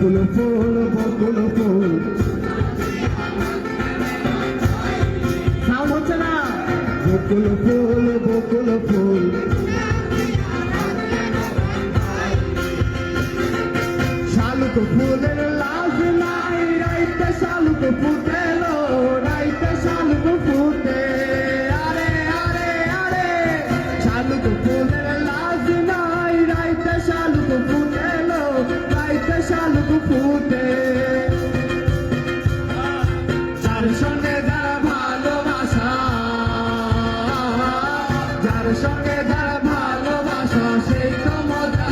বকুল full sound হচ্ছে না বকুল ফুল শালুক ফুলের লাজ নাই রাইতে শালুক ফুটেলো রাইতে শালুক ফুটে আরে আরে আরে শালুক ফুলের লাজ নাই রাইতে শালুক ফুটেলো রাইতে শালুক ফুটে যার সঙ্গে যারা ভালোবাসা যার সঙ্গে যারা ভালোবাসা সেই তো মজা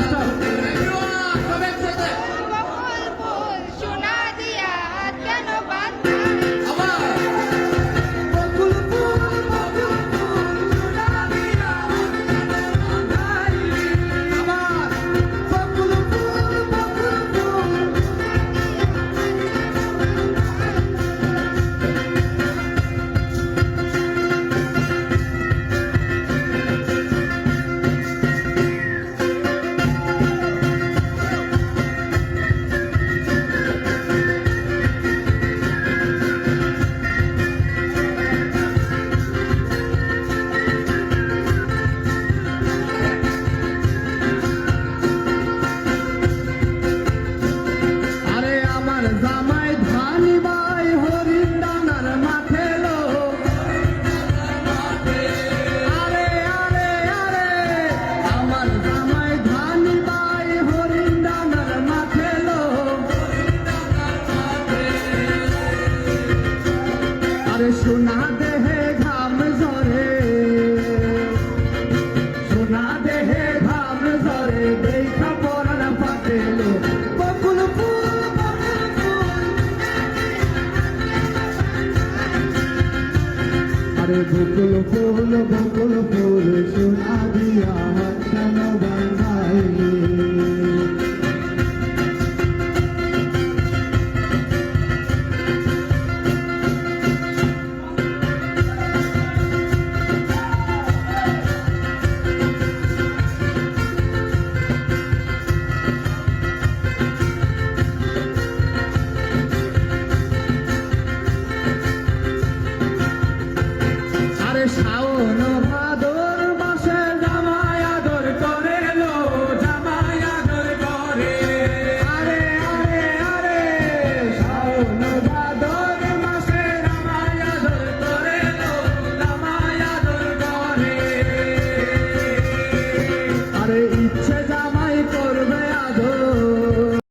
জামাই ধানি বাই হরিণ ডানার মাঠে লো আরে আরে আরে আমার জামাই ধানি বাই হরিণ ডানার মাঠে লো আরে সোনা দেহে ঘাম ঝরে সোনা দেহে ঘাম ঝরে দেখা পরানা পাটেলো বকুল আরে বকুল ফুল সোনা দিয়া কেন বাঁধাইলি